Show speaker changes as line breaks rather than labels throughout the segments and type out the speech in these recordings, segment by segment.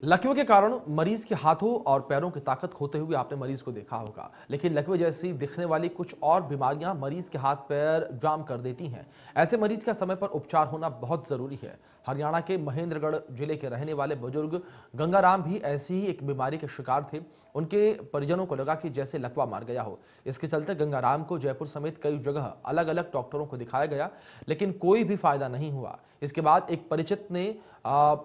लकवे के कारण मरीज के हाथों और पैरों की ताकत खोते हुए आपने मरीज को देखा होगा, लेकिन लकवे जैसी दिखने वाली कुछ और बीमारियां मरीज के हाथ पैर जाम कर देती हैं। ऐसे मरीज का समय पर उपचार होना बहुत जरूरी है। हरियाणा के महेंद्रगढ़ जिले के रहने वाले बुजुर्ग गंगाराम भी ऐसी ही एक बीमारी के शिकार थे। उनके परिजनों को लगा कि जैसे लकवा मार गया हो। इसके चलते गंगाराम को जयपुर समेत कई जगह अलग अलग डॉक्टरों को दिखाया गया, लेकिन कोई भी फायदा नहीं हुआ। इसके बाद एक परिचित ने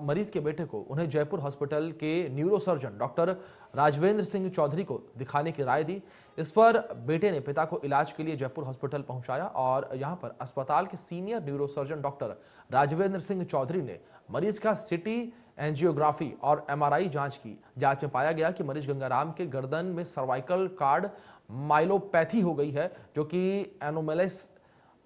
मरीज के बेटे को उन्हें जयपुर हॉस्पिटल के न्यूरोसर्जन डॉक्टर राजवेंद्र सिंह चौधरी को दिखाने की राय दी। इस पर बेटे ने पिता को इलाज के लिए जयपुर हॉस्पिटल पहुंचाया और यहां पर अस्पताल के senior neurosurgeon doctor Rajvendra Singh Chaudhary ने मरीज का सिटी एंजियोग्राफी और एमआरआई जांच की। जांच में पाया गया कि मरीज गंगाराम के गर्दन में सर्वाइकल कार्ड माइलोपैथी हो गई है, जो कि एनोमैलिस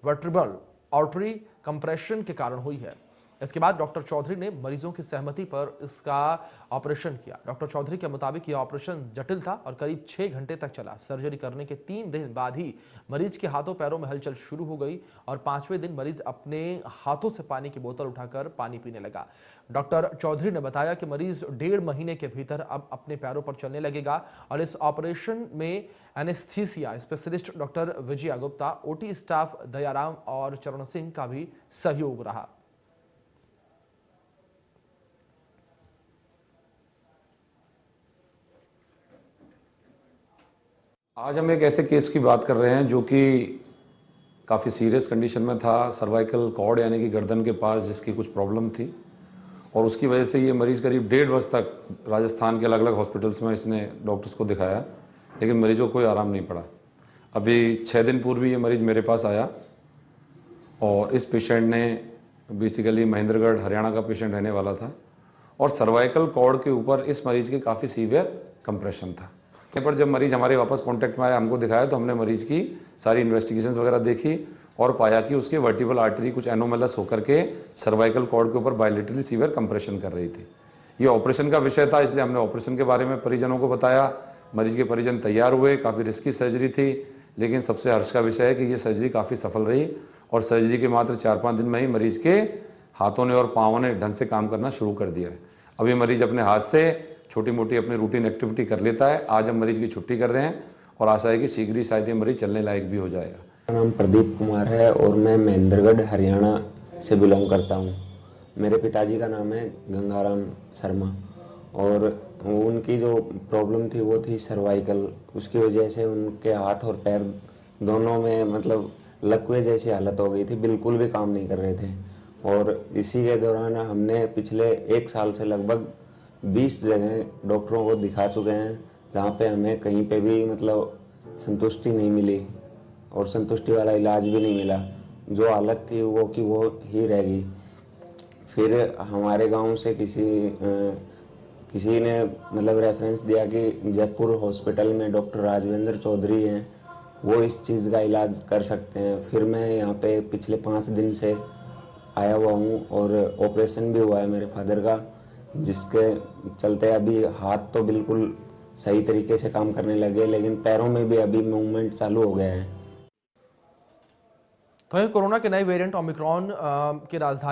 वर्टेब्रल आर्टरी कंप्रेशन के कारण हुई है। इसके बाद डॉक्टर चौधरी ने मरीजों की सहमति पर इसका ऑपरेशन किया। डॉक्टर चौधरी के मुताबिक यह ऑपरेशन जटिल था और करीब 6 घंटे तक चला। सर्जरी करने के 3 दिन बाद ही मरीज के हाथों पैरों में हलचल शुरू हो गई और 5वें दिन मरीज अपने हाथों से पानी की बोतल उठाकर पानी पीने लगा। डॉक्टर चौधरी ने बताया कि मरीज 1.5 महीने के भीतर अब अपने पैरों पर चलने लगेगा और इस ऑपरेशन में anaesthesia specialist doctor Vijaya Gupta, OT staff Dayaram और चरण सिंह का भी सहयोग रहा।
आज हम एक ऐसे केस की बात कर रहे हैं जो कि काफ़ी सीरियस कंडीशन में था। सर्वाइकल कॉर्ड यानी कि गर्दन के पास जिसकी कुछ प्रॉब्लम थी और उसकी वजह से ये मरीज़ करीब 1.5 वर्ष तक राजस्थान के अलग अलग हॉस्पिटल्स में इसने डॉक्टर्स को दिखाया, लेकिन मरीज़ को कोई आराम नहीं पड़ा। अभी 6 दिन पूर्व ये मरीज़ मेरे पास आया और इस पेशेंट ने बेसिकली महेंद्रगढ़ हरियाणा का पेशेंट रहने वाला था और सर्वाइकल कॉर्ड के ऊपर इस मरीज़ के काफ़ी सीवियर कंप्रेशन था। पर जब मरीज़ हमारे वापस कांटेक्ट में आया, हमको दिखाया, तो हमने मरीज़ की सारी इन्वेस्टिगेशंस वगैरह देखी और पाया कि उसके वर्टिबल आर्टरी कुछ एनोमैलस होकर के सर्वाइकल कॉर्ड के ऊपर बायलेटरली सीवियर कंप्रेशन कर रही थी। ये ऑपरेशन का विषय था, इसलिए हमने ऑपरेशन के बारे में परिजनों को बताया। मरीज़ के परिजन तैयार हुए। काफ़ी रिस्की सर्जरी थी, लेकिन सबसे हर्ष का विषय है कि ये सर्जरी काफ़ी सफल रही और सर्जरी के मात्र 4-5 दिन में ही मरीज़ के हाथों ने और पाँवों ने ढंग से काम करना शुरू कर दिया है। अब ये मरीज़ अपने हाथ से छोटी मोटी अपनी रूटीन एक्टिविटी कर लेता है। आज हम मरीज़ की छुट्टी कर रहे हैं और आशा है कि शीघ्र ही शायद ये मरीज़ चलने लायक भी हो जाएगा।
मेरा नाम प्रदीप कुमार है और मैं महेंद्रगढ़ हरियाणा से बिलोंग करता हूँ। मेरे पिताजी का नाम है गंगाराम शर्मा और उनकी जो प्रॉब्लम थी वो थी सर्वाइकल। उसकी वजह से उनके हाथ और पैर दोनों में मतलब लकवे जैसी हालत हो गई थी, बिल्कुल भी काम नहीं कर रहे थे। और इसी के दौरान हमने पिछले 1 साल से लगभग 20 जगह डॉक्टरों को दिखा चुके हैं, जहाँ पे हमें कहीं पे भी मतलब संतुष्टि नहीं मिली और संतुष्टि वाला इलाज भी नहीं मिला। जो हालत थी वो कि वो ही रह गई। फिर हमारे गांव से किसी ने मतलब रेफरेंस दिया कि जयपुर हॉस्पिटल में डॉक्टर राजवेंद्र चौधरी हैं, वो इस चीज़ का इलाज कर सकते हैं। फिर मैं यहाँ पे पिछले 5 दिन से आया हुआ हूँ और ऑपरेशन भी हुआ है मेरे फादर का, जिसके चलते अभी हाथ तो बिल्कुल सही तरीके से काम करने लगे, लेकिन पैरों में भी अभी मूवमेंट चालू हो गया है।
तो कोरोना के नए वेरिएंट ओमिक्रॉन के राजधानी